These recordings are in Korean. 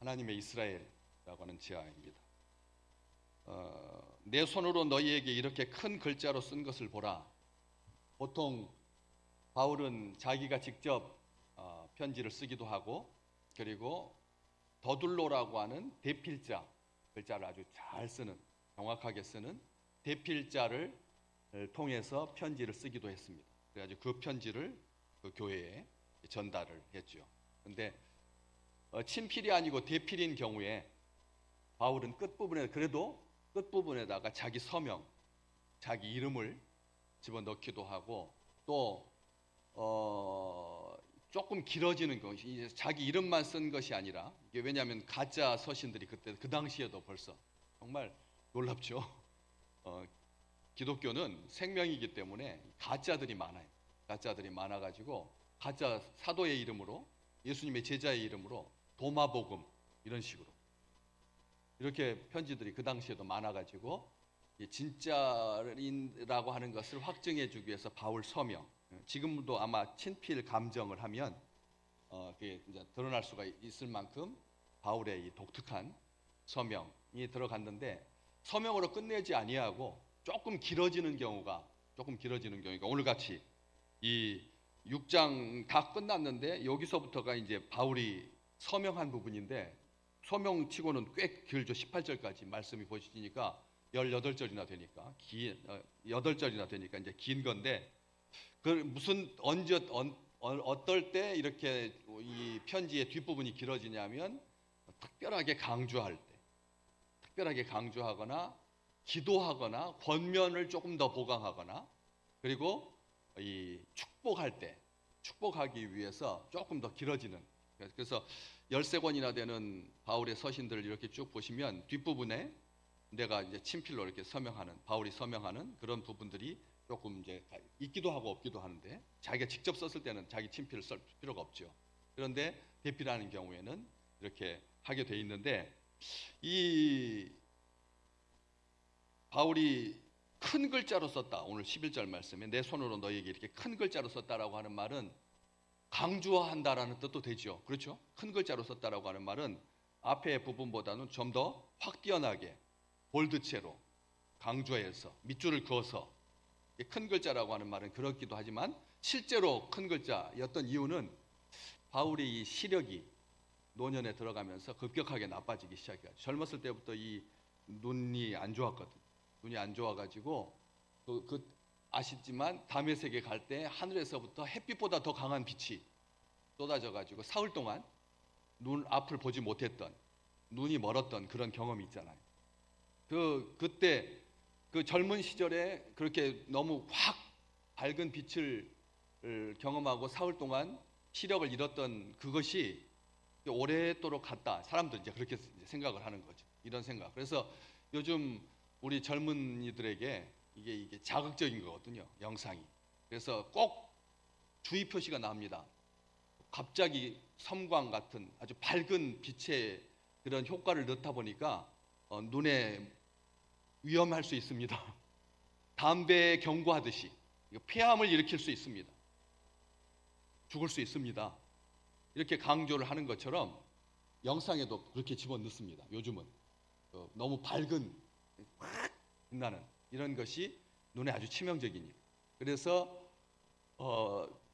하나님의 이스라엘이라고 하는 지하입니다. 내 손으로 너희에게 이렇게 큰 글자로 쓴 것을 보라. 보통 바울은 자기가 직접 편지를 쓰기도 하고, 그리고 더둘로라고 하는 대필자, 글자를 아주 잘 쓰는, 정확하게 쓰는 대필자를 통해서 편지를 쓰기도 했습니다. 그래가지고 그 편지를 그 교회에 전달을 했죠. 그런데 친필이 아니고 대필인 경우에 바울은 끝부분에다가 자기 서명, 자기 이름을 집어넣기도 하고, 또 조금 길어지는 것이 자기 이름만 쓴 것이 아니라, 이게 왜냐하면 가짜 서신들이 그때 그 당시에도 벌써 정말 놀랍죠. 기독교는 생명이기 때문에 가짜들이 많아요. 가짜들이 많아가지고 가짜 사도의 이름으로, 예수님의 제자의 이름으로 도마복음 이런 식으로 이렇게 편지들이 그 당시에도 많아가지고 진짜라고 하는 것을 확증해주기 위해서 바울 서명, 지금도 아마 친필 감정을 하면 그게 이제 드러날 수가 있을 만큼 바울의 이 독특한 서명이 들어갔는데, 서명으로 끝내지 아니하고 조금 길어지는 경우가 오늘같이 이 6장 다 끝났는데 여기서부터가 이제 바울이 서명한 부분인데, 서명치고는 꽤 길죠. 18절까지 말씀이 보시니까 18절이나 되니까 8절이나 되니까 이제 긴 건데, 그 무슨 어떨 때 이렇게 이 편지의 뒷부분이 길어지냐면 특별하게 강조하거나 기도하거나 권면을 조금 더 보강하거나, 그리고 이 축복하기 위해서 조금 더 길어지는, 그래서 13권이나 되는 바울의 서신들을 이렇게 쭉 보시면 뒷부분에 내가 이제 친필로 이렇게 바울이 서명하는 그런 부분들이 조금 이제 있기도 하고 없기도 하는데, 자기가 직접 썼을 때는 자기 친필을 쓸 필요가 없죠. 그런데 대필하는 경우에는 이렇게 하게 돼 있는데, 이 바울이 큰 글자로 썼다, 오늘 11절 말씀에 내 손으로 너희에게 이렇게 큰 글자로 썼다라고 하는 말은 강조한다라는 뜻도 되죠. 그렇죠? 큰 글자로 썼다라고 하는 말은 앞에 부분보다는 좀 더 확 뛰어나게 볼드체로 강조해서 밑줄을 그어서, 큰 글자라고 하는 말은 그렇기도 하지만 실제로 큰 글자였던 이유는 바울이 이 시력이 노년에 들어가면서 급격하게 나빠지기 시작해요. 젊었을 때부터 이 눈이 안 좋았거든. 눈이 안 좋아가지고 아시지만 다메섹에 갈 때 하늘에서부터 햇빛보다 더 강한 빛이 쏟아져가지고 사흘 동안 눈 앞을 보지 못했던, 눈이 멀었던 그런 경험이 있잖아요. 그때 그 젊은 시절에 그렇게 너무 확 밝은 빛을 경험하고 사흘 동안 시력을 잃었던 그것이 오래도록 갔다. 사람들 이제 그렇게 생각을 하는 거죠. 이런 생각. 그래서 요즘 우리 젊은이들에게 이게 자극적인 거거든요. 영상이. 그래서 꼭 주의 표시가 나옵니다. 갑자기 섬광 같은 아주 밝은 빛의 그런 효과를 넣다 보니까 눈에 위험할 수 있습니다. 담배에 경고하듯이 폐암을 일으킬 수 있습니다. 죽을 수 있습니다. 이렇게 강조를 하는 것처럼 영상에도 그렇게 집어넣습니다. 요즘은 너무 밝은 확 빛나는 이런 것이 눈에 아주 치명적이니까. 그래서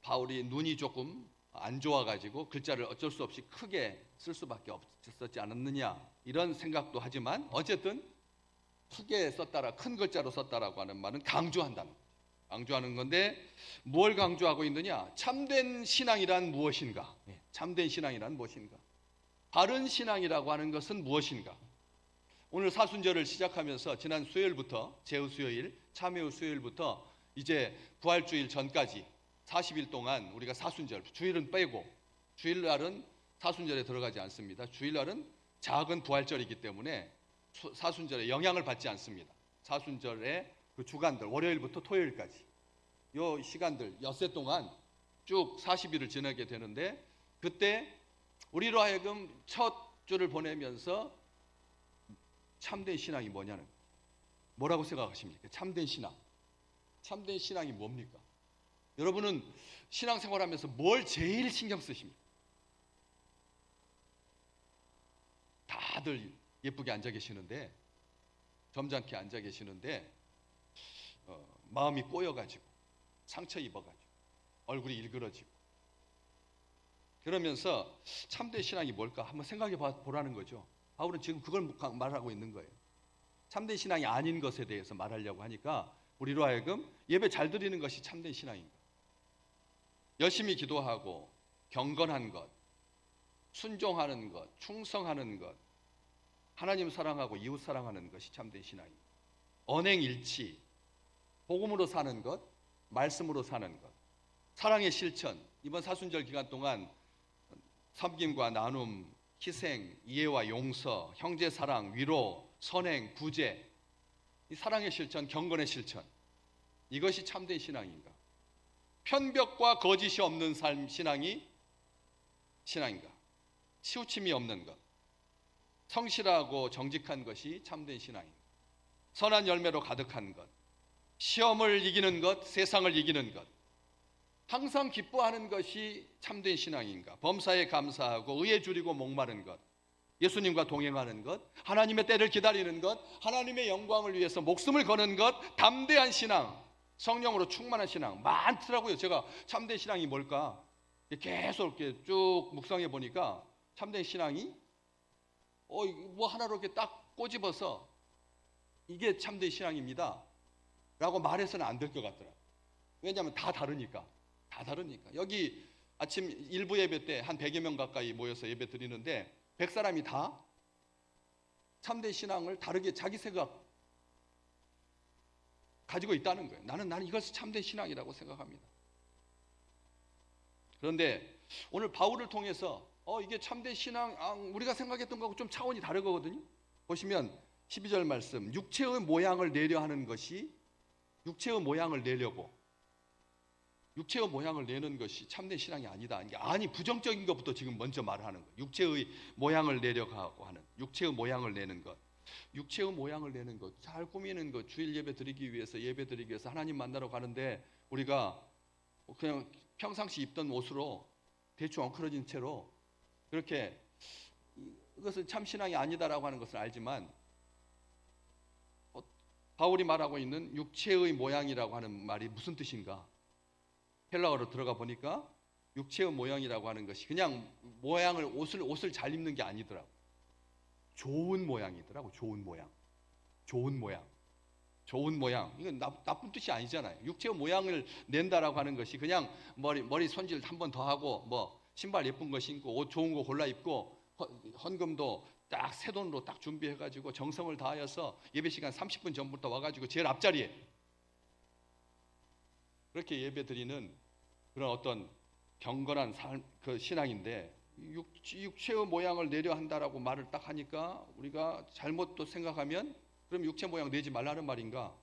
바울이 눈이 조금 안 좋아가지고 글자를 어쩔 수 없이 크게 쓸 수밖에 없었지 않았느냐, 이런 생각도 하지만 어쨌든 크게 썼다라, 큰 글자로 썼다라고 하는 말은 강조하는 건데, 뭘 강조하고 있느냐? 참된 신앙이란 무엇인가? 참된 신앙이란 무엇인가? 바른 신앙이라고 하는 것은 무엇인가? 오늘 사순절을 시작하면서 지난 수요일부터, 제후수요일, 참회후 수요일부터 이제 부활주일 전까지 40일 동안 우리가 사순절, 주일은 빼고, 주일날은 사순절에 들어가지 않습니다. 주일날은 작은 부활절이기 때문에 사순절에 영향을 받지 않습니다. 사순절의 그 주간들, 월요일부터 토요일까지 이 시간들 엿새 동안 쭉 40일을 지내게 되는데, 그때 우리로 하여금 첫 주를 보내면서 참된 신앙이 뭐라고 생각하십니까? 참된 신앙이 뭡니까? 여러분은 신앙생활하면서 뭘 제일 신경 쓰십니까? 다들 예쁘게 앉아 계시는데, 점잖게 앉아 계시는데 마음이 꼬여가지고 상처 입어가지고 얼굴이 일그러지고, 그러면서 참된 신앙이 뭘까 한번 생각해 보라는 거죠. 바울은 지금 그걸 말하고 있는 거예요. 참된 신앙이 아닌 것에 대해서 말하려고 하니까 우리로 하여금 예배 잘 드리는 것이 참된 신앙인가? 열심히 기도하고 경건한 것, 순종하는 것, 충성하는 것, 하나님 사랑하고 이웃 사랑하는 것이 참된 신앙입니다. 언행일치, 복음으로 사는 것, 말씀으로 사는 것, 사랑의 실천. 이번 사순절 기간 동안 섬김과 나눔, 희생, 이해와 용서, 형제 사랑, 위로, 선행, 구제, 이 사랑의 실천, 경건의 실천, 이것이 참된 신앙인가? 편벽과 거짓이 없는 삶, 신앙이 신앙인가? 치우침이 없는 것, 성실하고 정직한 것이 참된 신앙입니다. 선한 열매로 가득한 것, 시험을 이기는 것, 세상을 이기는 것, 항상 기뻐하는 것이 참된 신앙인가? 범사에 감사하고 의에 줄이고 목마른 것, 예수님과 동행하는 것, 하나님의 때를 기다리는 것, 하나님의 영광을 위해서 목숨을 거는 것, 담대한 신앙, 성령으로 충만한 신앙 많더라고요. 제가 참된 신앙이 뭘까 계속 이렇게 쭉 묵상해 보니까 참된 신앙이 뭐 하나로 이렇게 딱 꼬집어서 이게 참된 신앙입니다 라고 말해서는 안 될 것 같더라고요. 왜냐하면 다 다르니까. 여기 아침 일부 예배 때 한 100여 명 가까이 모여서 예배 드리는데 100사람이 다 참된 신앙을 다르게 자기 생각 가지고 있다는 거예요. 나는 이것이 참된 신앙이라고 생각합니다. 그런데 오늘 바울을 통해서 이게 참된 신앙, 우리가 생각했던 거하고 좀 차원이 다르거든요. 보시면 12절 말씀, 육체의 모양을 내려 하는 것이, 육체의 모양을 내려고, 육체의 모양을 내는 것이 참된 신앙이 아니다. 아니, 부정적인 것부터 지금 먼저 말하는 거예요. 육체의 모양을 내려가고 하는, 육체의 모양을 내는 것, 육체의 모양을 내는 것, 잘 꾸미는 것, 주일 예배 드리기 위해서 하나님 만나러 가는데 우리가 그냥 평상시 입던 옷으로 대충 엉클어진 채로 그렇게, 이것은 참 신앙이 아니다라고 하는 것을 알지만, 바울이 말하고 있는 육체의 모양이라고 하는 말이 무슨 뜻인가? 헬라어로 들어가 보니까 육체의 모양이라고 하는 것이 그냥 모양을, 옷을 잘 입는 게 아니더라고. 좋은 모양이더라고. 좋은 모양. 이건 나쁜 뜻이 아니잖아요. 육체의 모양을 낸다라고 하는 것이 그냥 머리 손질 한 번 더 하고, 뭐 신발 예쁜 거 신고, 옷 좋은 거 골라 입고, 헌금도 딱 새 돈으로 딱 준비해가지고 정성을 다하여서 예배 시간 30분 전부터 와가지고 제일 앞자리에 그렇게 예배 드리는 그런 어떤 경건한 삶, 그 신앙인데, 육체의 모양을 내려 한다라고 말을 딱 하니까 우리가 잘못 또 생각하면 그럼 육체 모양 내지 말라는 말인가?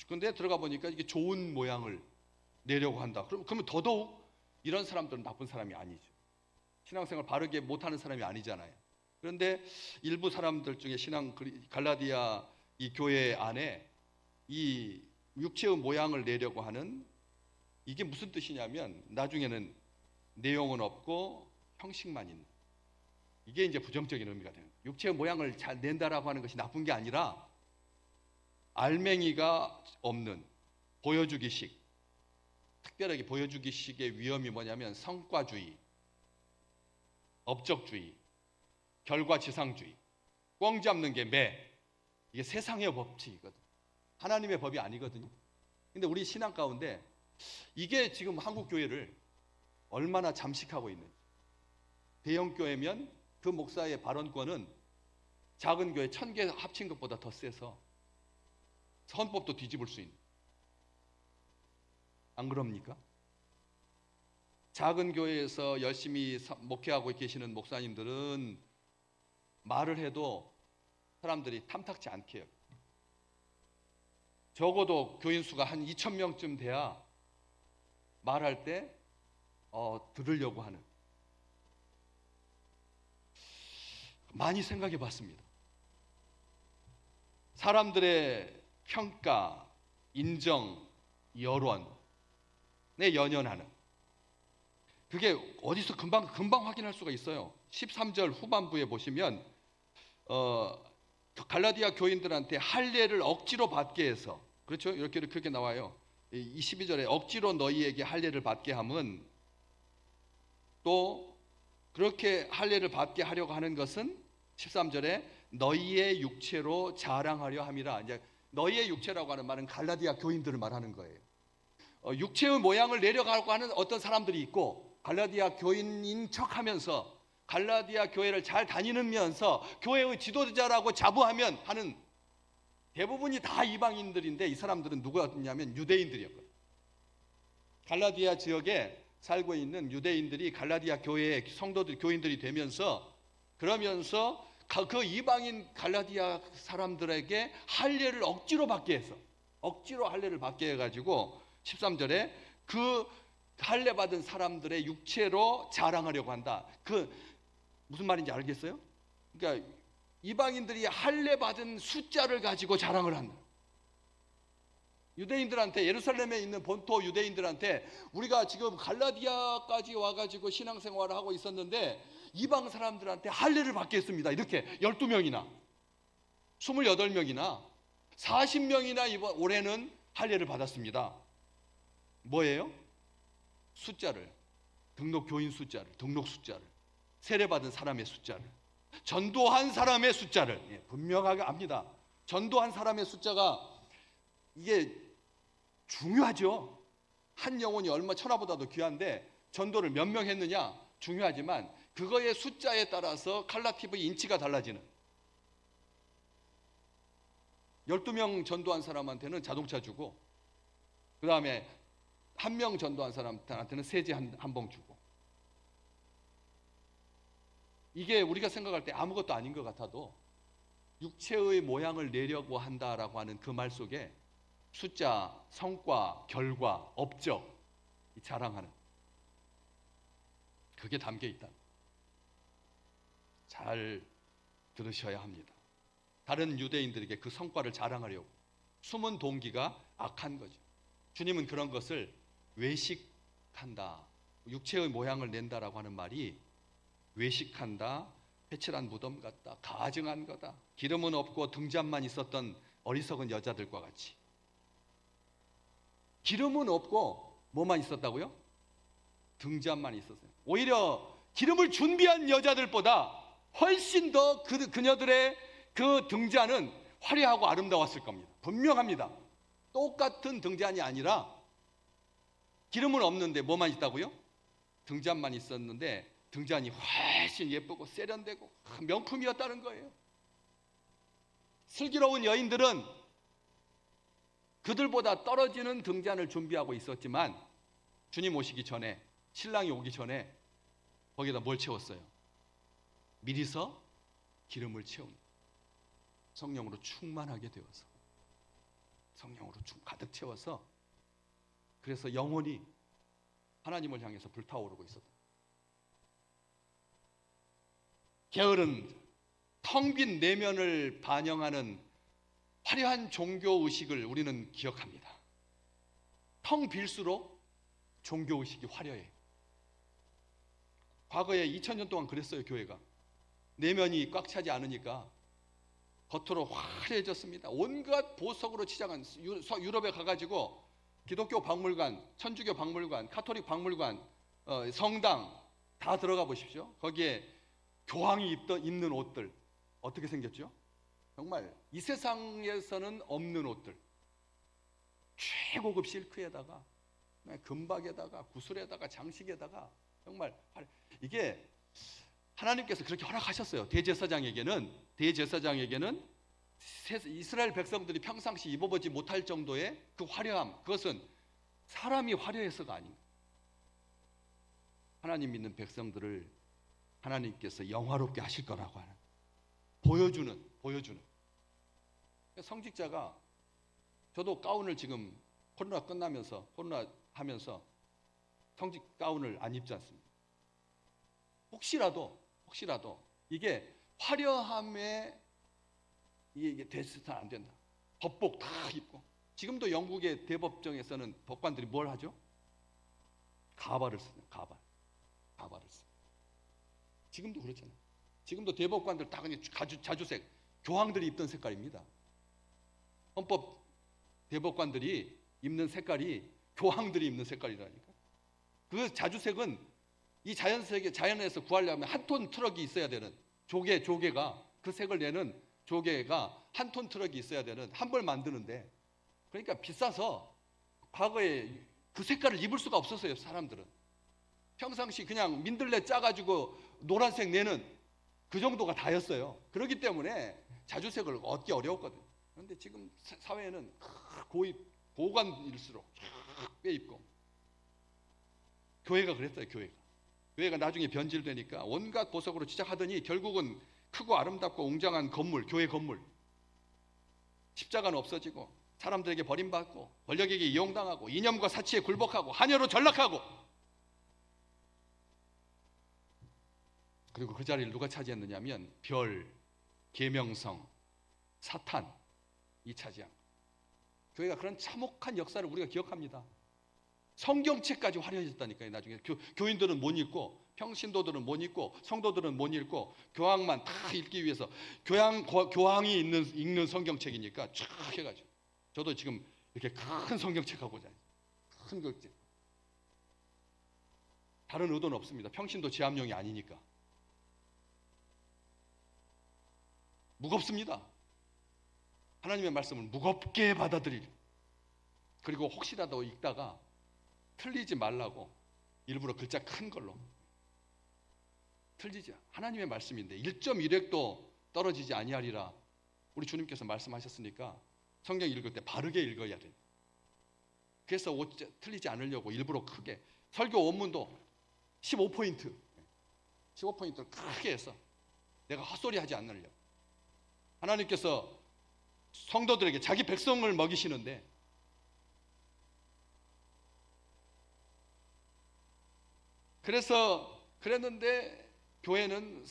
근데 들어가 보니까 이게 좋은 모양을 내려고 한다. 그러면 더더욱 이런 사람들은 나쁜 사람이 아니죠. 신앙생활 바르게 못하는 사람이 아니잖아요. 그런데 일부 사람들 중에 갈라디아 이 교회 안에 이 육체의 모양을 내려고 하는, 이게 무슨 뜻이냐면 나중에는 내용은 없고 형식만 있는, 이게 이제 부정적인 의미가 되는 거예요. 육체의 모양을 잘 낸다라고 하는 것이 나쁜 게 아니라 알맹이가 없는 보여주기식, 특별하게 보여주기식의 위험이 뭐냐면 성과주의, 업적주의, 결과지상주의, 꽝 잡는 게 이게 세상의 법칙이거든. 하나님의 법이 아니거든요. 근데 우리 신앙 가운데 이게 지금 한국 교회를 얼마나 잠식하고 있는지. 대형 교회면 그 목사의 발언권은 작은 교회 1000개 합친 것보다 더 세서 헌법도 뒤집을 수 있는, 안 그럽니까? 작은 교회에서 열심히 목회하고 계시는 목사님들은 말을 해도 사람들이 탐탁지 않게 해요. 적어도 교인 수가 한 2000명쯤 돼야 말할 때 들으려고 하는. 많이 생각해 봤습니다. 사람들의 평가, 인정, 여론에 연연하는, 그게 어디서 금방 확인할 수가 있어요. 13절 후반부에 보시면 갈라디아 교인들한테 할례를 억지로 받게 해서, 그렇죠? 이렇게 그렇게 나와요. 이 12절에 억지로 너희에게 할례를 받게 함은, 또 그렇게 할례를 받게 하려고 하는 것은 13절에 너희의 육체로 자랑하려 함이라. 이제 너희의 육체라고 하는 말은 갈라디아 교인들을 말하는 거예요. 육체의 모양을 내려가려고 하는 어떤 사람들이 있고, 갈라디아 교인인 척하면서 갈라디아 교회를 잘 다니면서 교회의 지도자라고 자부하면 하는, 대부분이 다 이방인들인데 이 사람들은 누구였냐면 유대인들이었거든요. 갈라디아 지역에 살고 있는 유대인들이 갈라디아 교회의 성도들, 교인들이 되면서, 그러면서 그 이방인 갈라디아 사람들에게 할례를 억지로 받게 해서, 억지로 할례를 받게 해가지고 13절에 그 할례 받은 사람들의 육체로 자랑하려고 한다. 그 무슨 말인지 알겠어요? 그러니까 이방인들이 할례 받은 숫자를 가지고 자랑을 한다. 유대인들한테, 예루살렘에 있는 본토 유대인들한테 우리가 지금 갈라디아까지 와가지고 신앙생활을 하고 있었는데 이방 사람들한테 할례를 받게 했습니다. 이렇게 12명이나 28명이나 40명이나 이번 올해는 할례를 받았습니다. 뭐예요? 숫자를, 등록 교인 숫자를, 등록 숫자를, 세례받은 사람의 숫자를, 전도한 사람의 숫자를, 분명하게 압니다. 전도한 사람의 숫자가 이게 중요하죠. 한 영혼이 얼마, 천하보다도 귀한데 전도를 몇 명 했느냐 중요하지만 그거의 숫자에 따라서 칼라티브의 인치가 달라지는, 12명 전도한 사람한테는 자동차 주고, 그 다음에 1명 전도한 사람한테는 세제 한 봉 주고, 이게 우리가 생각할 때 아무것도 아닌 것 같아도 육체의 모양을 내려고 한다라고 하는 그 말 속에 숫자, 성과, 결과, 업적, 자랑하는 그게 담겨 있다. 잘 들으셔야 합니다. 다른 유대인들에게 그 성과를 자랑하려고 숨은 동기가 악한 거죠. 주님은 그런 것을 외식한다, 육체의 모양을 낸다라고 하는 말이 외식한다, 회칠한 무덤 같다, 가증한 거다, 기름은 없고 등잔만 있었던 어리석은 여자들과 같이. 기름은 없고 뭐만 있었다고요? 등잔만 있었어요. 오히려 기름을 준비한 여자들보다 훨씬 더 그녀들의 그 등잔은 화려하고 아름다웠을 겁니다. 분명합니다. 똑같은 등잔이 아니라 기름은 없는데 뭐만 있다고요? 등잔만 있었는데 등잔이 훨씬 예쁘고 세련되고 명품이었다는 거예요. 슬기로운 여인들은 그들보다 떨어지는 등잔을 준비하고 있었지만 주님 오시기 전에, 신랑이 오기 전에 거기다 뭘 채웠어요? 미리서 기름을 채운, 성령으로 충만하게 되어서, 성령으로 가득 채워서, 그래서 영혼이 하나님을 향해서 불타오르고 있었다. 게으른 텅 빈 내면을 반영하는 화려한 종교의식을 우리는 기억합니다. 텅 빌수록 종교의식이 화려해. 과거에 2000년 동안 그랬어요. 교회가 내면이 꽉 차지 않으니까 겉으로 화려해졌습니다. 온갖 보석으로 치장한, 유럽에 가가지고 기독교 박물관, 천주교 박물관, 카톨릭 박물관, 성당 다 들어가 보십시오. 거기에 교황이 입는 옷들 어떻게 생겼죠? 정말 이 세상에서는 없는 옷들, 최고급 실크에다가 금박에다가 구슬에다가 장식에다가, 정말 이게 하나님께서 그렇게 허락하셨어요. 대제사장에게는 이스라엘 백성들이 평상시 입어보지 못할 정도의 그 화려함, 그것은 사람이 화려해서가 아닌가. 하나님 믿는 백성들을 하나님께서 영화롭게 하실 거라고 하는, 보여주는 성직자가, 저도 가운을 지금 코로나 하면서 성직 가운을 안 입지 않습니다. 혹시라도 이게 화려함에 이게 됐으면 안 된다. 법복 다 입고, 지금도 영국의 대법정에서는 법관들이 뭘 하죠? 가발을 쓰는, 가발을 쓰는. 지금도 그렇잖아요. 지금도 대법관들 다 그냥 자주색, 교황들이 입던 색깔입니다. 헌법 대법관들이 입는 색깔이 교황들이 입는 색깔이라니까. 그 자주색은 이 자연에서 구하려면 한 톤 트럭이 있어야 되는 조개가 그 색을 내는 조개가 한 톤 트럭이 있어야 되는 한 벌 만드는데, 그러니까 비싸서 과거에 그 색깔을 입을 수가 없었어요. 사람들은 평상시 그냥 민들레 짜가지고 노란색 내는 그 정도가 다였어요. 그렇기 때문에 자주색을 얻기 어려웠거든요. 그런데 지금 사회에는 고관일수록 빼입고, 교회가 그랬어요. 교회가 나중에 변질되니까 온갖 보석으로 시작하더니 결국은 크고 아름답고 웅장한 건물, 교회 건물, 십자가는 없어지고 사람들에게 버림받고 권력에게 이용당하고 이념과 사치에 굴복하고 한여로 전락하고, 그리고 그 자리를 누가 차지했느냐 하면 별, 계명성, 사탄이 차지한 거예요. 교회가 그런 참혹한 역사를 우리가 기억합니다. 성경책까지 화려해졌다니까요. 나중에 교인들은 못 읽고, 평신도들은 못 읽고, 성도들은 못 읽고, 교황만 다 읽기 위해서 교황이 읽는 성경책이니까 쫙 해가지고, 저도 지금 이렇게 큰 성경책 하고 자요. 큰 글책. 다른 의도는 없습니다. 평신도 제함용이 아니니까. 무겁습니다. 하나님의 말씀을 무겁게 받아들이려. 그리고 혹시라도 읽다가 틀리지 말라고 일부러 글자 큰 걸로, 틀리지, 하나님의 말씀인데 1.1획도 떨어지지 아니하리라 우리 주님께서 말씀하셨으니까 성경 읽을 때 바르게 읽어야 돼요. 그래서 틀리지 않으려고 일부러 크게, 설교 원문도 15포인트를 크게 해서 내가 헛소리 하지 않으려고. 하나님께서 성도들에게 자기 백성을 먹이시는데, 그랬는데 교회는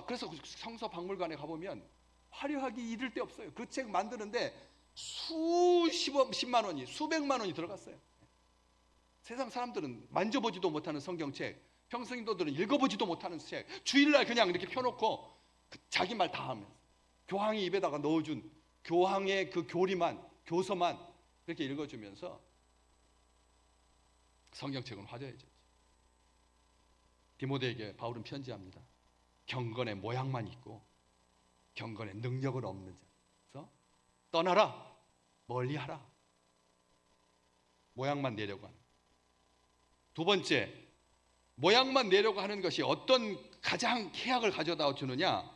그래서 성서 박물관에 가보면 화려하기 이를 데 없어요. 그 책 만드는데 수십만 원이, 수백만 원이 들어갔어요. 세상 사람들은 만져보지도 못하는 성경책, 평신도들은 읽어보지도 못하는 책, 주일날 그냥 이렇게 펴놓고 자기 말 다 하면서 교황이 입에다가 넣어준 교황의 그 교서만 그렇게 읽어주면서 성경책은 화려해졌죠. 디모데에게 바울은 편지합니다. 경건의 모양만 있고 경건의 능력은 없는 자. 그래서 떠나라, 멀리하라. 모양만 내려고 하는. 두 번째, 모양만 내려고 하는 것이 어떤 가장 해악을 가져다 주느냐.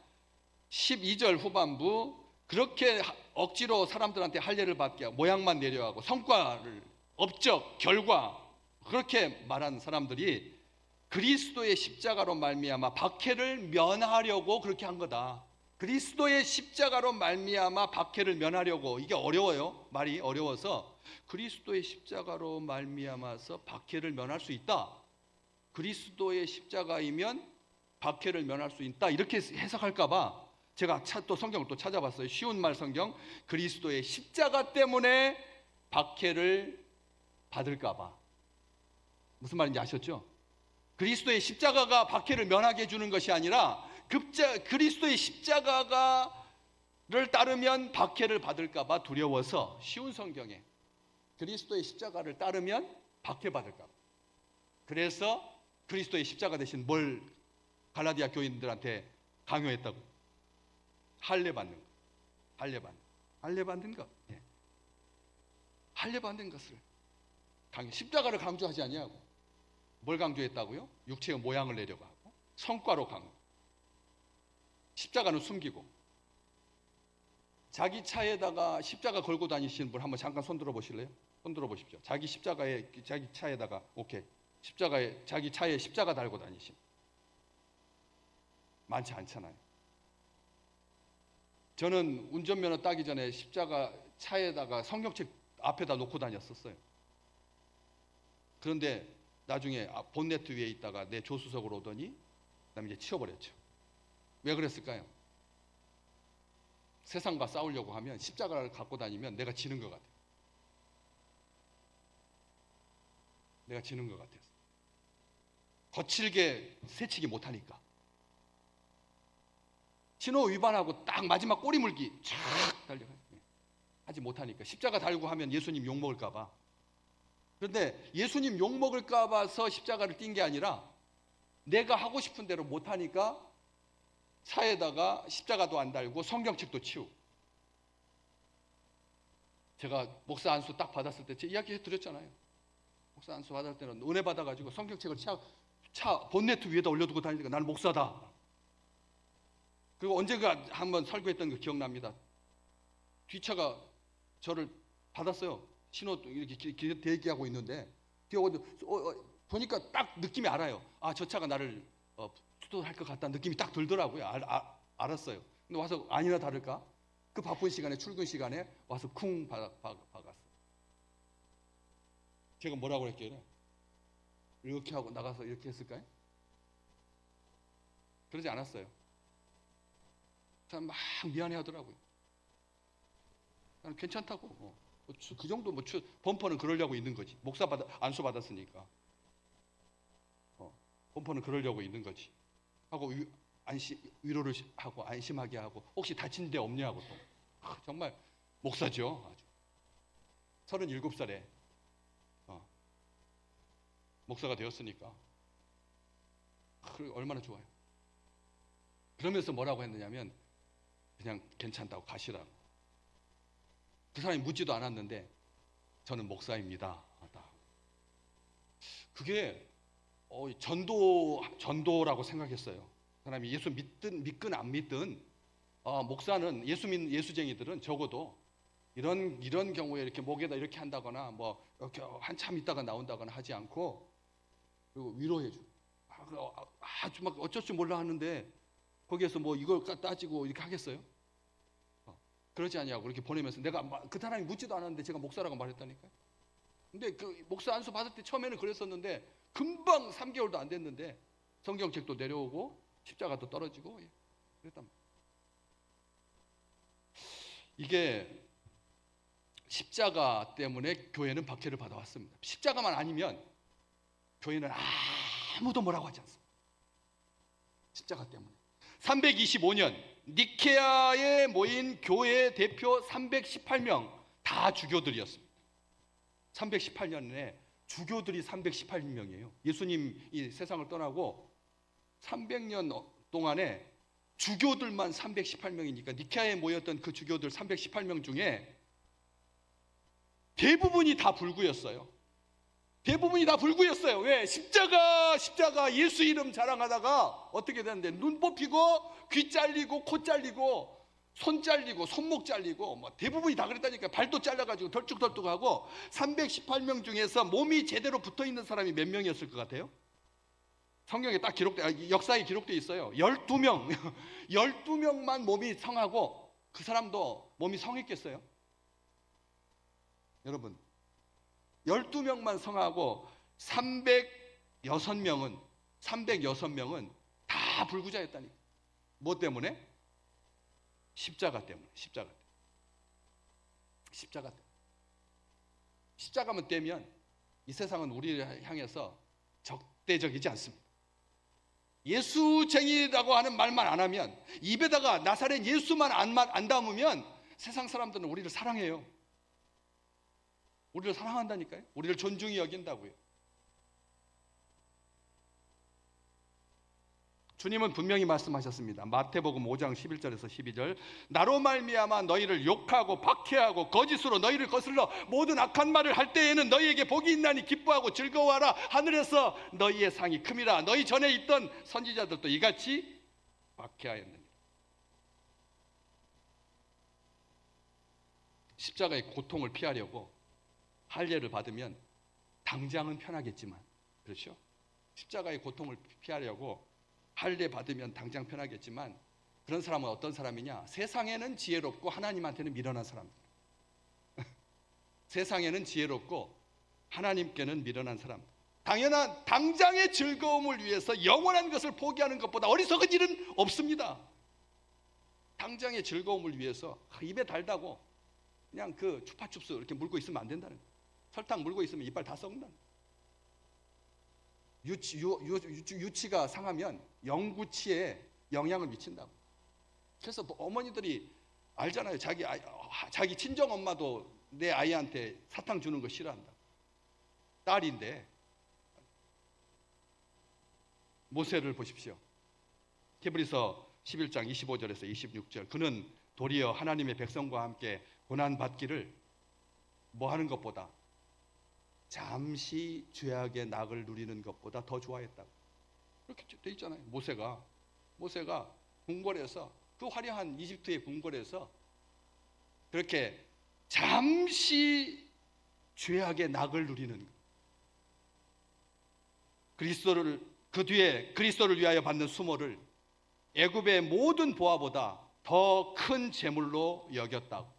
12절 후반부, 그렇게 억지로 사람들한테 할례를 받게 하고 모양만 내려하고 성과를, 업적, 결과, 그렇게 말한 사람들이 그리스도의 십자가로 말미암아 박해를 면하려고 그렇게 한 거다. 그리스도의 십자가로 말미암아 박해를 면하려고. 이게 어려워요. 말이 어려워서 그리스도의 십자가로 말미암아서 박해를 면할 수 있다. 그리스도의 십자가이면 박해를 면할 수 있다. 이렇게 해석할까 봐 제가 또 성경을 또 찾아봤어요. 쉬운 말 성경. 그리스도의 십자가 때문에 박해를 받을까 봐. 무슨 말인지 아셨죠? 그리스도의 십자가가 박해를 면하게 해주는 것이 아니라 그리스도의 십자가를 따르면 박해를 받을까 봐 두려워서, 쉬운 성경에 그리스도의 십자가를 따르면 박해받을까 봐. 그래서 그리스도의 십자가 대신 뭘 갈라디아 교인들한테 강요했다고? 할례 받는 것. 할례 받는 것. 예. 할례 받는 것을 십자가를 강조하지 아니하고 뭘 강조했다고요? 육체의 모양을 내려고 하고 성과로 강조. 십자가는 숨기고. 자기 차에다가 십자가 걸고 다니시는 분 한번 잠깐 손 들어 보실래요? 손 들어 보십시오. 자기 차에다가, 오케이, 자기 차에 십자가 달고 다니신 많지 않잖아요. 저는 운전면허 따기 전에 십자가 차에다가 성경책 앞에다 놓고 다녔었어요. 그런데 나중에 본네트 위에 있다가 내 조수석으로 오더니 그다음에 이제 치워버렸죠. 왜 그랬을까요? 세상과 싸우려고 하면 십자가를 갖고 다니면 내가 지는 것 같아요. 내가 지는 것 같아서. 거칠게 새치기 못하니까. 신호 위반하고 딱 마지막 꼬리 물기 쫙 달려가요. 하지 못하니까. 십자가 달고 하면 예수님 욕먹을까 봐. 그런데 예수님 욕먹을까 봐서 십자가를 띈 게 아니라 내가 하고 싶은 대로 못하니까 차에다가 십자가도 안 달고 성경책도 치우고. 제가 목사 안수 딱 받았을 때 제 이야기 드렸잖아요. 목사 안수 받을 때는 은혜 받아가지고 성경책을 차 본네트 위에다 올려두고 다니니까 나는 목사다. 그리고 언제가 한번 설교했던 거 기억납니다. 뒷차가 저를 받았어요. 신호 이렇게 대기하고 있는데 보니까 딱 느낌이 알아요. 아, 저 차가 나를 추돌할 것 같다는 느낌이 딱 들더라고요. 알았어요. 근데 와서 아니나 다를까 그 바쁜 시간에, 출근 시간에 와서 쿵 박았어요. 제가 뭐라고 했길래 이렇게 하고 나가서 이렇게 했을까요? 그러지 않았어요. 참 막 미안해 하더라고요. 나는 괜찮다고. 그 정도 범퍼는 그러려고 있는 거지. 목사 안수 받았으니까. 범퍼는 그러려고 있는 거지. 하고 위로를 하고 안심하게 하고 혹시 다친 데 없냐고 또. 정말 목사죠. 아주. 37살에 목사가 되었으니까 얼마나 좋아요. 그러면서 뭐라고 했느냐면 그냥 괜찮다고 가시라고. 그 사람이 묻지도 않았는데 저는 목사입니다. 그게 전도라고 생각했어요. 사람이 예수 믿든 안 믿든 목사는 예수쟁이들은 적어도 이런 경우에 이렇게 목에다 이렇게 한다거나 뭐 이렇게 한참 있다가 나온다거나 하지 않고 그리고 위로해주고 아주 막 어쩔 줄 몰라 하는데 거기에서 뭐 이걸 따지고 이렇게 하겠어요? 그러지 아니하고 이렇게 보내면서 내가 그 사람이 묻지도 않았는데 제가 목사라고 말했다니까요. 근데 그 목사 안수 받을 때 처음에는 그랬었는데 금방 3개월도 안 됐는데 성경책도 내려오고 십자가도 떨어지고 그랬단 말이에요. 이게 십자가 때문에 교회는 박해를 받아왔습니다. 십자가만 아니면 교회는 아무도 뭐라고 하지 않습니다. 십자가 때문에. 325년 니케아에 모인 교회 대표 318명 다 주교들이었습니다. 318년에 주교들이 318명이에요. 예수님이 세상을 떠나고 300년 동안에 주교들만 318명이니까 니케아에 모였던 그 주교들 318명 중에 대부분이 다 불구였어요. 대부분이 다 불구였어요. 왜? 십자가 예수 이름 자랑하다가 어떻게 되는데 눈 뽑히고 귀 잘리고 코 잘리고 손 잘리고 손목 잘리고 뭐 대부분이 다 그랬다니까. 발도 잘라가지고 덜쭉덜쭉하고 318명 중에서 몸이 제대로 붙어있는 사람이 몇 명이었을 것 같아요? 성경에 딱 역사에 기록되어 있어요. 12명 12명만 몸이 성하고 그 사람도 몸이 성했겠어요? 여러분 12명만 성하고 306명은 다 불구자였다니까. 뭐 때문에? 십자가 때문에. 십자가만 떼면 이 세상은 우리를 향해서 적대적이지 않습니다. 예수쟁이라고 하는 말만 안 하면, 입에다가 나사렛 예수만 안 담으면 세상 사람들은 우리를 사랑해요. 우리를 사랑한다니까요. 우리를 존중히 여긴다고요. 주님은 분명히 말씀하셨습니다. 마태복음 5장 11절에서 12절. 나로 말미암아 너희를 욕하고 박해하고 거짓으로 너희를 거슬러 모든 악한 말을 할 때에는 너희에게 복이 있나니 기뻐하고 즐거워하라. 하늘에서 너희의 상이 큼이라. 너희 전에 있던 선지자들도 이같이 박해하였느니라. 십자가의 고통을 피하려고 할례를 받으면 당장은 편하겠지만, 그렇죠? 십자가의 고통을 피하려고 할례 받으면 당장 편하겠지만, 그런 사람은 어떤 사람이냐? 세상에는 지혜롭고 하나님한테는 미련한 사람입니다. 세상에는 지혜롭고 하나님께는 미련한 사람. 당연한 당장의 즐거움을 위해서 영원한 것을 포기하는 것보다 어리석은 일은 없습니다. 당장의 즐거움을 위해서 입에 달다고 그냥 그 추파춥스 이렇게 물고 있으면 안 된다는 거예요. 설탕 물고 있으면 이빨 다 썩는다는 거예요. 유치가 상하면 영구치에 영향을 미친다고. 그래서 뭐 어머니들이 알잖아요. 자기 친정 엄마도 내 아이한테 사탕 주는 거 싫어한다. 딸인데. 모세를 보십시오. 히브리서 11장 25절에서 26절. 그는 도리어 하나님의 백성과 함께 고난받기를 뭐 하는 것보다, 잠시 죄악의 낙을 누리는 것보다 더 좋아했다고. 이렇게 돼 있잖아요. 모세가 궁궐에서, 그 화려한 이집트의 궁궐에서 그렇게 잠시 죄악의 낙을 누리는 것. 그 뒤에 그리스도를 위하여 받는 수모를 애굽의 모든 보화보다 더 큰 재물로 여겼다고.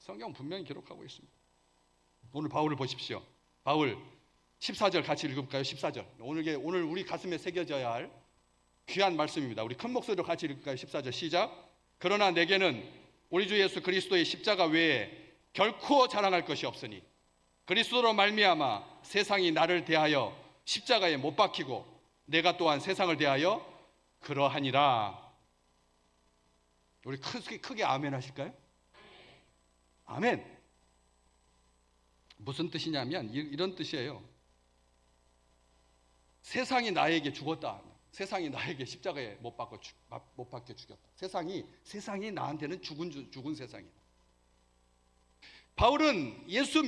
성경은 분명히 기록하고 있습니다. 오늘 바울을 보십시오. 바울 14절 같이 읽어볼까요? 14절. 오늘 우리 가슴에 새겨져야 할 귀한 말씀입니다. 우리 큰 목소리로 같이 읽을까요? 14절 시작. 그러나 내게는 우리 주 예수 그리스도의 십자가 외에 결코 자랑할 것이 없으니 그리스도로 말미암아 세상이 나를 대하여 십자가에 못 박히고 내가 또한 세상을 대하여 그러하니라. 우리 크게 아멘 하실까요? 아멘. 무슨 뜻이냐면 이런 뜻이에요. 세상이 나에게 죽었다. 세상이 나에게 십자가에 못 박혀 죽였다. 세상이 나한테는 죽은 세상이다. 바울은 예수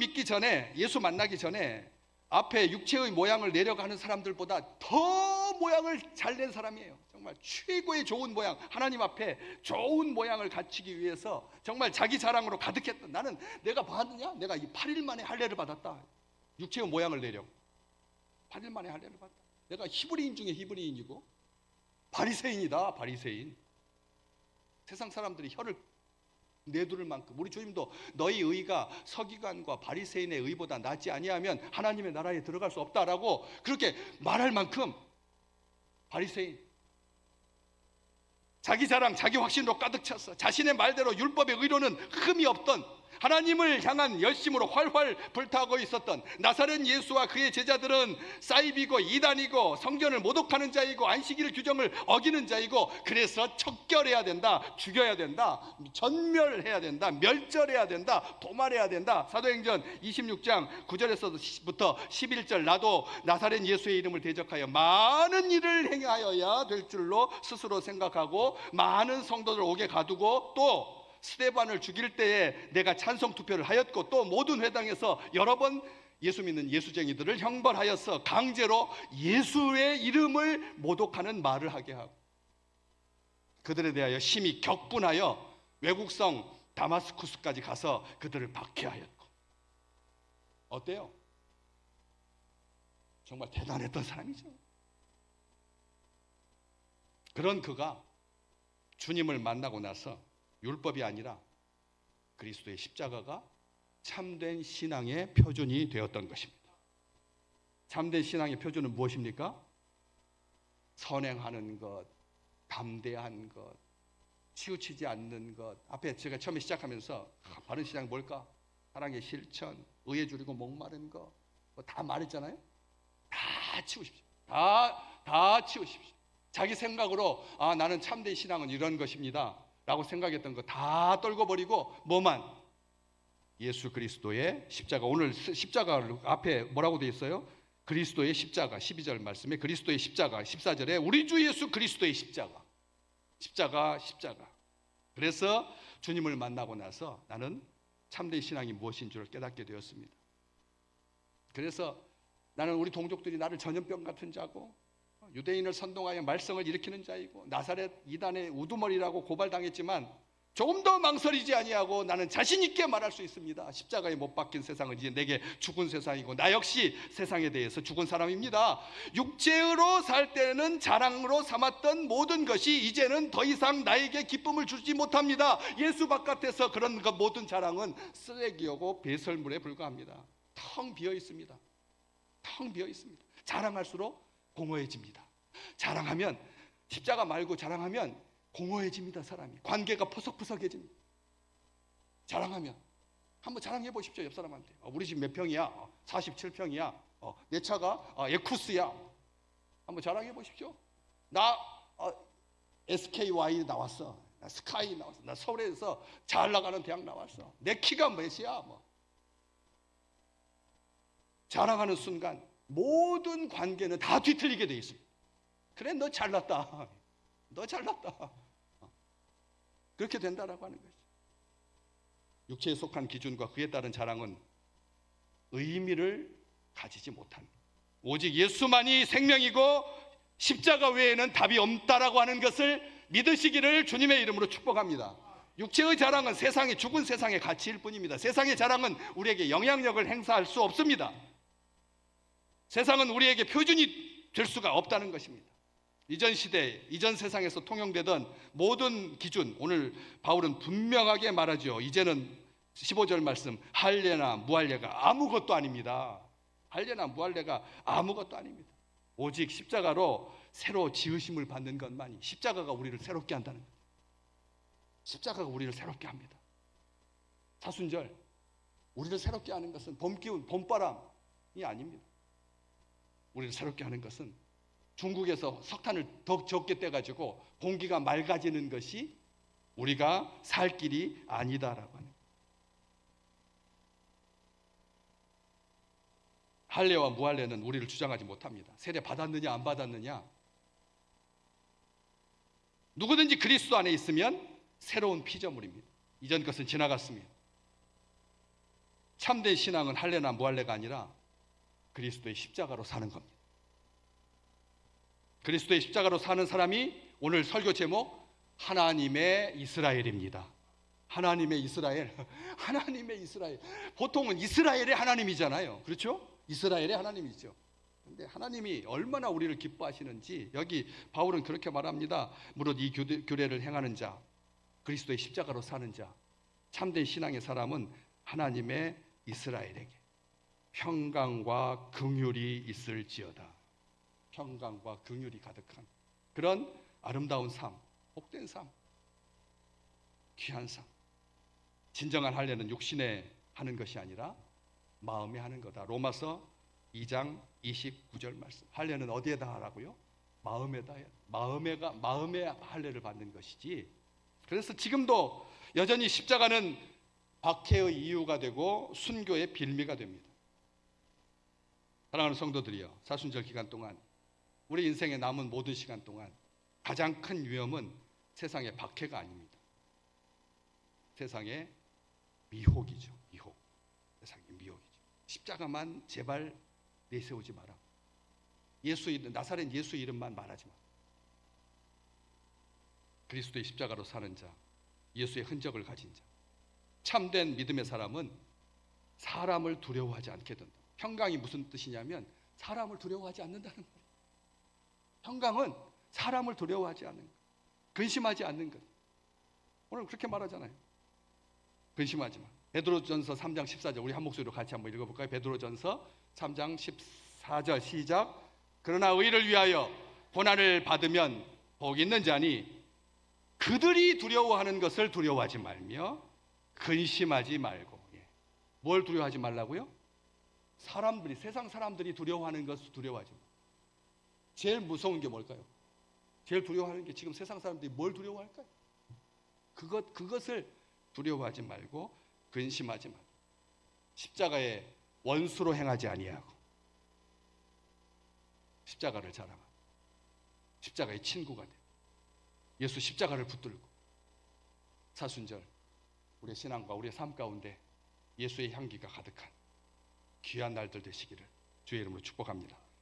만나기 전에 앞에 육체의 모양을 내려가는 사람들보다 더 모양을 잘 낸 사람이에요. 정말 최고의 좋은 모양, 하나님 앞에 좋은 모양을 갖추기 위해서 정말 자기 자랑으로 가득했던, 나는 내가 봤느냐? 내가 8일 만에 할례를 받았다. 육체의 모양을 내려 8일 만에 할례를 받았다. 내가 히브리인 중에 히브리인이고 바리새인이다. 바리새인. 세상 사람들이 혀를 내두를 만큼, 우리 주님도 너희 의가 서기관과 바리새인의 의보다 낫지 아니하면 하나님의 나라에 들어갈 수 없다라고 그렇게 말할 만큼 바리새인, 자기 자랑, 자기 확신으로 가득 찼어. 자신의 말대로 율법의 의로는 흠이 없던, 하나님을 향한 열심으로 활활 불타고 있었던 나사렛 예수와 그의 제자들은 사이비고 이단이고 성전을 모독하는 자이고 안식일 규정을 어기는 자이고, 그래서 척결해야 된다, 죽여야 된다, 전멸해야 된다, 멸절해야 된다, 도말해야 된다. 사도행전 26장 9절에서부터 11절, 나도 나사렛 예수의 이름을 대적하여 많은 일을 행하여야 될 줄로 스스로 생각하고 많은 성도들 오게 가두고, 또 스데반을 죽일 때에 내가 찬성 투표를 하였고, 또 모든 회당에서 여러 번 예수 믿는 예수쟁이들을 형벌하여서 강제로 예수의 이름을 모독하는 말을 하게 하고, 그들에 대하여 심히 격분하여 외국성 다마스쿠스까지 가서 그들을 박해하였고. 어때요? 정말 대단했던 사람이죠. 그런 그가 주님을 만나고 나서 율법이 아니라 그리스도의 십자가가 참된 신앙의 표준이 되었던 것입니다. 참된 신앙의 표준은 무엇입니까? 선행하는 것, 담대한 것, 치우치지 않는 것. 앞에 제가 처음에 시작하면서 바른 신앙이 뭘까? 사랑의 실천, 의에 줄이고 목마른 것, 다 말했잖아요. 다 치우십시오. 다 치우십시오. 자기 생각으로 나는 참된 신앙은 이런 것입니다 라고 생각했던 거 다 떨궈버리고, 뭐만? 예수 그리스도의 십자가. 오늘 십자가 앞에 뭐라고 되어 있어요? 그리스도의 십자가. 12절 말씀에 그리스도의 십자가. 14절에 우리 주 예수 그리스도의 십자가. 십자가. 그래서 주님을 만나고 나서 나는 참된 신앙이 무엇인 줄 깨닫게 되었습니다. 그래서 나는 우리 동족들이 나를 전염병 같은 자고, 유대인을 선동하여 말썽을 일으키는 자이고, 나사렛 이단의 우두머리라고 고발당했지만 조금 더 망설이지 아니하고 나는 자신 있게 말할 수 있습니다. 십자가에 못 박힌 세상은 이제 내게 죽은 세상이고, 나 역시 세상에 대해서 죽은 사람입니다. 육체로 살 때는 자랑으로 삼았던 모든 것이 이제는 더 이상 나에게 기쁨을 주지 못합니다. 예수 바깥에서 그런 모든 자랑은 쓰레기이고 배설물에 불과합니다. 텅 비어 있습니다. 텅 비어 있습니다. 자랑할수록 공허해집니다. 자랑하면, 십자가 말고 자랑하면 공허해집니다. 사람이 관계가 포석포석해집니다. 자랑하면 한번 자랑해 보십시오. 옆 사람한테. 우리 집 몇 평이야? 47평이야. 내 차가 에쿠스야. 한번 자랑해 보십시오. 나 SKY 나왔어. 나 스카이 나왔어. 나 서울에서 잘 나가는 대학 나왔어. 내 키가 몇이야? 뭐. 자랑하는 순간 모든 관계는 다 뒤틀리게 돼 있습니다. 그래, 너 잘났다. 너 잘났다. 그렇게 된다라고 하는 거죠. 육체에 속한 기준과 그에 따른 자랑은 의미를 가지지 못합니다. 오직 예수만이 생명이고 십자가 외에는 답이 없다라고 하는 것을 믿으시기를 주님의 이름으로 축복합니다. 육체의 자랑은 세상의 죽은 세상의 가치일 뿐입니다. 세상의 자랑은 우리에게 영향력을 행사할 수 없습니다. 세상은 우리에게 표준이 될 수가 없다는 것입니다. 이전 시대, 이전 세상에서 통용되던 모든 기준, 오늘 바울은 분명하게 말하죠. 이제는 15절 말씀, 할례나 무할례가 아무것도 아닙니다. 할례나 무할례가 아무것도 아닙니다. 오직 십자가로 새로 지으심을 받는 것만이, 십자가가 우리를 새롭게 한다는 것. 십자가가 우리를 새롭게 합니다. 사순절, 우리를 새롭게 하는 것은 봄기운, 봄바람이 아닙니다. 우리를 새롭게 하는 것은 중국에서 석탄을 더 적게 떼가지고 공기가 맑아지는 것이 우리가 살 길이 아니다라고 하는 거예요. 할례와 무할례는 우리를 주장하지 못합니다. 세례 받았느냐 안 받았느냐, 누구든지 그리스도 안에 있으면 새로운 피조물입니다. 이전 것은 지나갔습니다. 참된 신앙은 할례나 무할례가 아니라 그리스도의 십자가로 사는 겁니다. 그리스도의 십자가로 사는 사람이 오늘 설교 제목 하나님의 이스라엘입니다. 하나님의 이스라엘. 하나님의 이스라엘. 보통은 이스라엘의 하나님이잖아요. 그렇죠? 이스라엘의 하나님이죠. 근데 하나님이 얼마나 우리를 기뻐하시는지 여기 바울은 그렇게 말합니다. 무릇 이 규례를 행하는 자, 그리스도의 십자가로 사는 자, 참된 신앙의 사람은 하나님의 이스라엘에게 평강과 긍휼이 있을지어다. 평강과 긍휼이 가득한 그런 아름다운 삶, 복된 삶, 귀한 삶. 진정한 할례는 육신에 하는 것이 아니라 마음에 하는 거다. 로마서 2장 29절 말씀. 할례는 어디에다 하라고요? 마음에다 해야. 마음에 할례를 받는 것이지. 그래서 지금도 여전히 십자가는 박해의 이유가 되고 순교의 빌미가 됩니다. 사랑하는 성도들이여, 사순절 기간 동안, 우리 인생에 남은 모든 시간 동안 가장 큰 위험은 세상의 박해가 아닙니다. 세상의 미혹이죠. 미혹. 세상의 미혹이죠. 십자가만 제발 내세우지 마라. 예수 이름, 나사렛 예수 이름만 말하지 마. 그리스도의 십자가로 사는 자, 예수의 흔적을 가진 자, 참된 믿음의 사람은 사람을 두려워하지 않게 된다. 평강이 무슨 뜻이냐면 사람을 두려워하지 않는다는 거예요. 평강은 사람을 두려워하지 않는 것, 근심하지 않는 것. 오늘 그렇게 말하잖아요. 근심하지 마. 베드로전서 3장 14절 우리 한 목소리로 같이 한번 읽어볼까요? 베드로전서 3장 14절 시작. 그러나 의를 위하여 고난을 받으면 복 있는 자니 그들이 두려워하는 것을 두려워하지 말며 근심하지 말고. 뭘 두려워하지 말라고요? 사람들이, 세상 사람들이 두려워하는 것을 두려워하지 마. 제일 무서운 게 뭘까요? 제일 두려워하는 게 지금 세상 사람들이 뭘 두려워할까요? 그것을 두려워하지 말고 근심하지 말고 십자가의 원수로 행하지 아니하고 십자가를 자랑하고 십자가의 친구가 돼. 예수 십자가를 붙들고 사순절 우리의 신앙과 우리의 삶 가운데 예수의 향기가 가득한 귀한 날들 되시기를 주의 이름으로 축복합니다.